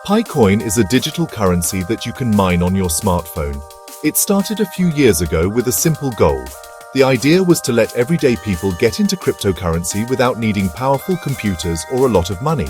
Pi coin is a digital currency that you can mine on your smartphone. It started a few years ago with a simple goal. The idea was to let everyday people get into cryptocurrency without needing powerful computers or a lot of money.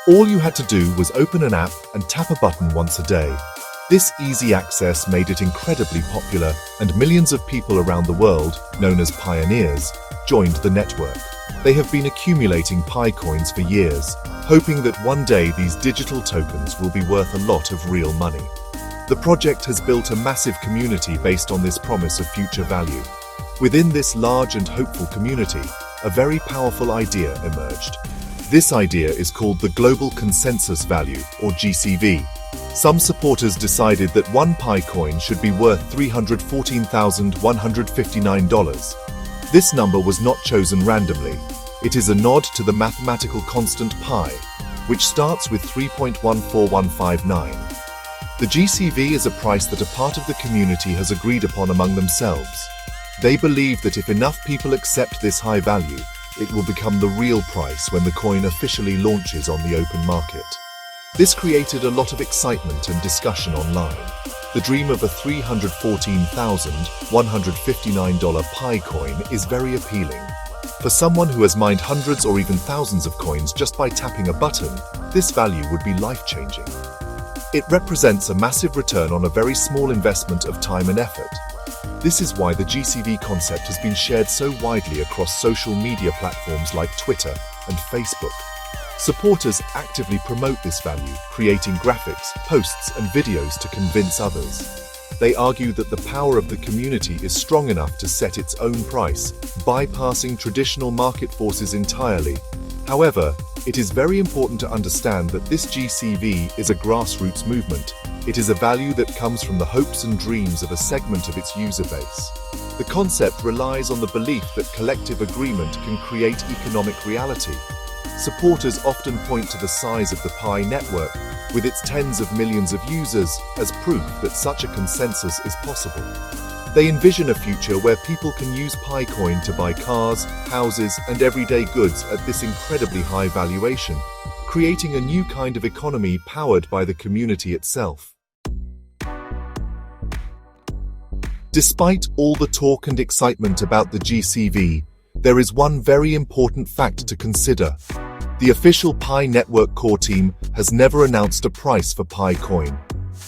All you had to do was open an app and tap a button once a day. This easy access made it incredibly popular, and millions of people around the world, known as pioneers, joined the network. They have been accumulating Pi coins for years, hoping that one day these digital tokens will be worth a lot of real money. The project has built a massive community based on this promise of future value. Within this large and hopeful community, a very powerful idea emerged. This idea is called the Global Consensus Value, or GCV. Some supporters decided that one Pi coin should be worth $314,159. This number was not chosen randomly. It is a nod to the mathematical constant pi, which starts with 3.14159. The GCV is a price that a part of the community has agreed upon among themselves. They believe that if enough people accept this high value, it will become the real price when the coin officially launches on the open market. This created a lot of excitement and discussion online. The dream of a $314,159 Pi coin is very appealing. For someone who has mined hundreds or even thousands of coins just by tapping a button, this value would be life-changing. It represents a massive return on a very small investment of time and effort. This is why the GCV concept has been shared so widely across social media platforms like Twitter and Facebook. Supporters actively promote this value, creating graphics, posts, and videos to convince others. They argue that the power of the community is strong enough to set its own price, bypassing traditional market forces entirely. However, it is very important to understand that this GCV is a grassroots movement. It is a value that comes from the hopes and dreams of a segment of its user base. The concept relies on the belief that collective agreement can create economic reality. Supporters often point to the size of the Pi network, with its tens of millions of users, as proof that such a consensus is possible. They envision a future where people can use Pi coin to buy cars, houses, and everyday goods at this incredibly high valuation, creating a new kind of economy powered by the community itself. Despite all the talk and excitement about the GCV, there is one very important fact to consider. The official Pi network core team has never announced a price for Pi coin.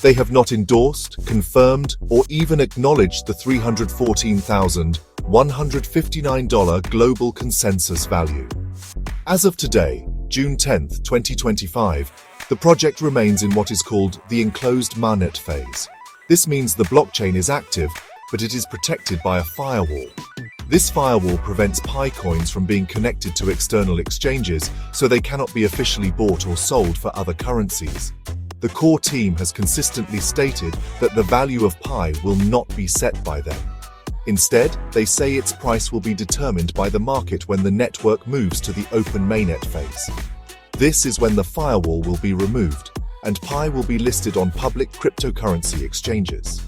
They have not endorsed, confirmed, or even acknowledged the $314,159 global consensus value. As of today, June 10, 2025, the project remains in what is called the enclosed mainnet phase. This means the blockchain is active, but it is protected by a firewall. This firewall prevents Pi coins from being connected to external exchanges, so they cannot be officially bought or sold for other currencies. The core team has consistently stated that the value of Pi will not be set by them. Instead, they say its price will be determined by the market when the network moves to the open mainnet phase. This is when the firewall will be removed, and Pi will be listed on public cryptocurrency exchanges.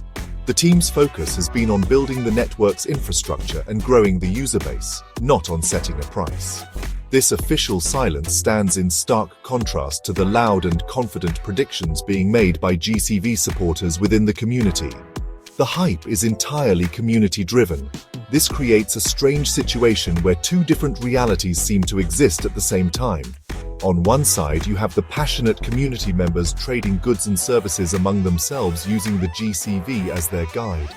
The team's focus has been on building the network's infrastructure and growing the user base, not on setting a price. This official silence stands in stark contrast to the loud and confident predictions being made by GCV supporters within the community. The hype is entirely community-driven. This creates a strange situation where two different realities seem to exist at the same time. On one side, you have the passionate community members trading goods and services among themselves using the GCV as their guide.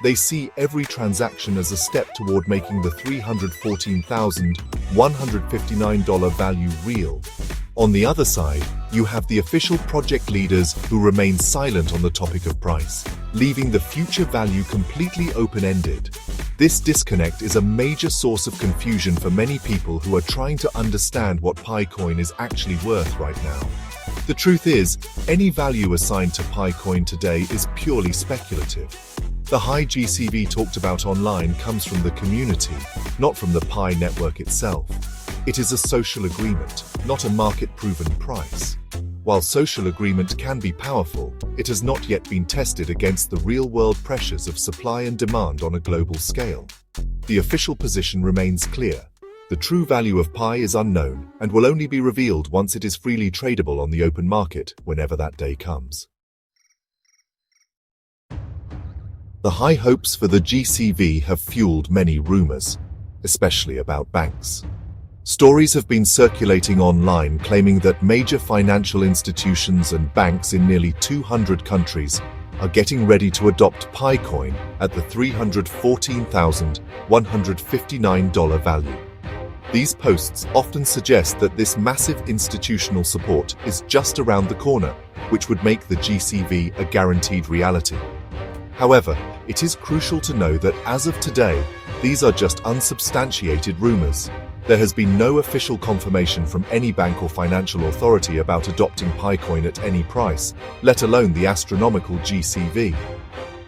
They see every transaction as a step toward making the $314,159 value real. On the other side, you have the official project leaders who remain silent on the topic of price, leaving the future value completely open-ended. This disconnect is a major source of confusion for many people who are trying to understand what Pi coin is actually worth right now. The truth is, any value assigned to Pi coin today is purely speculative. The high GCV talked about online comes from the community, not from the Pi network itself. It is a social agreement, not a market-proven price. While social agreement can be powerful, it has not yet been tested against the real-world pressures of supply and demand on a global scale. The official position remains clear. The true value of Pi is unknown and will only be revealed once it is freely tradable on the open market, whenever that day comes. The high hopes for the GCV have fueled many rumors, especially about banks. Stories have been circulating online claiming that major financial institutions and banks in nearly 200 countries are getting ready to adopt Pi coin at the $314,159 value. These posts often suggest that this massive institutional support is just around the corner, which would make the GCV a guaranteed reality. However, it is crucial to know that as of today, these are just unsubstantiated rumors. There has been no official confirmation from any bank or financial authority about adopting Pi coin at any price, let alone the astronomical GCV.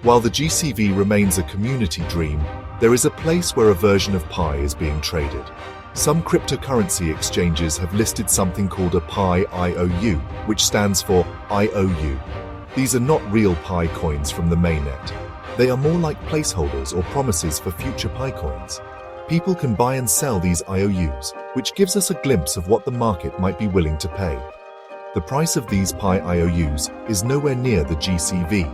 While the GCV remains a community dream, there is a place where a version of Pi is being traded. Some cryptocurrency exchanges have listed something called a Pi IOU, which stands for IOU. These are not real Pi coins from the mainnet. They are more like placeholders or promises for future Pi coins. People can buy and sell these IOUs, which gives us a glimpse of what the market might be willing to pay. The price of these Pi IOUs is nowhere near the GCV.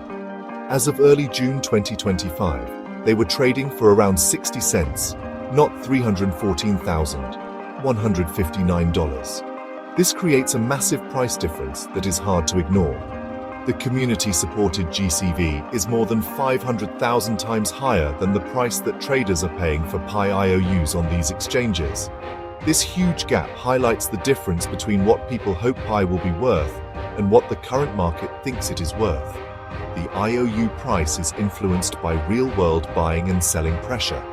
As of early June 2025, they were trading for around 60 cents, not $314,159. This creates a massive price difference that is hard to ignore. The community-supported GCV is more than 500,000 times higher than the price that traders are paying for Pi IOUs on these exchanges. This huge gap highlights the difference between what people hope Pi will be worth and what the current market thinks it is worth. The IOU price is influenced by real-world buying and selling pressure,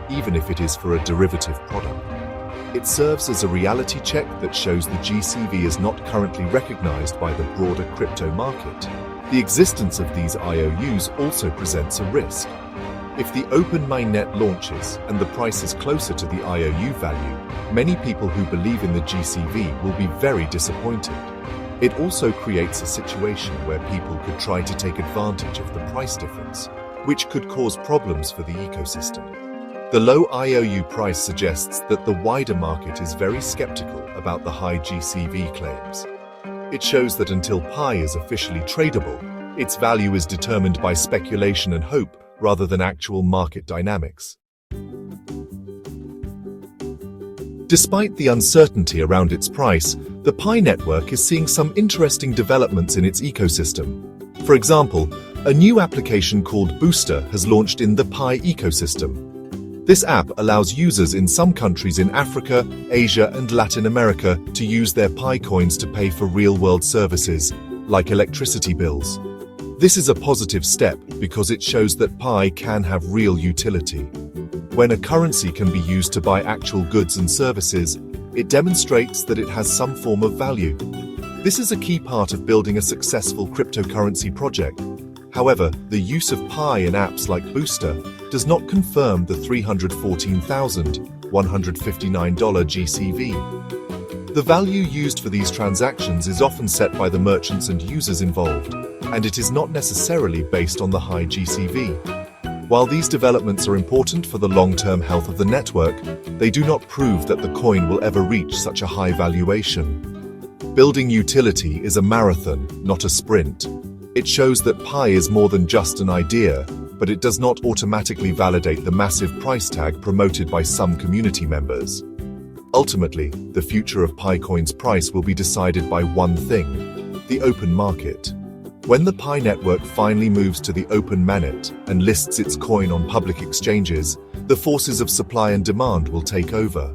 even if it is for a derivative product. It serves as a reality check that shows the GCV is not currently recognized by the broader crypto market. The existence of these IOUs also presents a risk. If the open mainnet launches and the price is closer to the IOU value, many people who believe in the GCV will be very disappointed. It also creates a situation where people could try to take advantage of the price difference, which could cause problems for the ecosystem. The low IOU price suggests that the wider market is very skeptical about the high GCV claims. It shows that until Pi is officially tradable, its value is determined by speculation and hope rather than actual market dynamics. Despite the uncertainty around its price, the Pi network is seeing some interesting developments in its ecosystem. For example, a new application called Booster has launched in the Pi ecosystem. This app allows users in some countries in Africa, Asia, and Latin America to use their Pi coins to pay for real-world services, like electricity bills. This is a positive step because it shows that Pi can have real utility. When a currency can be used to buy actual goods and services, it demonstrates that it has some form of value. This is a key part of building a successful cryptocurrency project. However, the use of Pi in apps like Booster does not confirm the $314,159 GCV. The value used for these transactions is often set by the merchants and users involved, and it is not necessarily based on the high GCV. While these developments are important for the long-term health of the network, they do not prove that the coin will ever reach such a high valuation. Building utility is a marathon, not a sprint. It shows that Pi is more than just an idea, but it does not automatically validate the massive price tag promoted by some community members. Ultimately, the future of Pi coin's price will be decided by one thing: the open market. When the Pi network finally moves to the open mainnet and lists its coin on public exchanges, the forces of supply and demand will take over.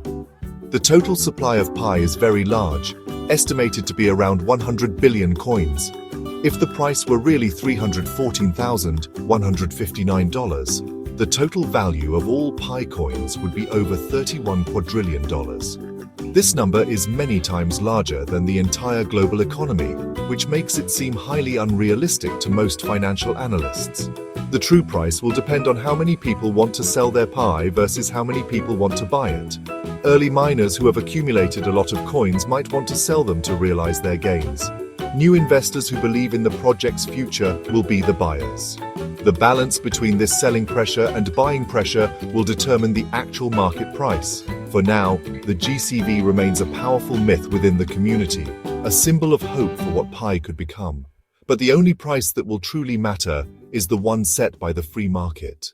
The total supply of Pi is very large, estimated to be around 100 billion coins. If the price were really $314,159, the total value of all Pi coins would be over $31 quadrillion. This number is many times larger than the entire global economy, which makes it seem highly unrealistic to most financial analysts. The true price will depend on how many people want to sell their Pi versus how many people want to buy it. Early miners who have accumulated a lot of coins might want to sell them to realize their gains. New investors who believe in the project's future will be the buyers. The balance between this selling pressure and buying pressure will determine the actual market price. For now, the GCV remains a powerful myth within the community, a symbol of hope for what Pi could become. But the only price that will truly matter is the one set by the free market.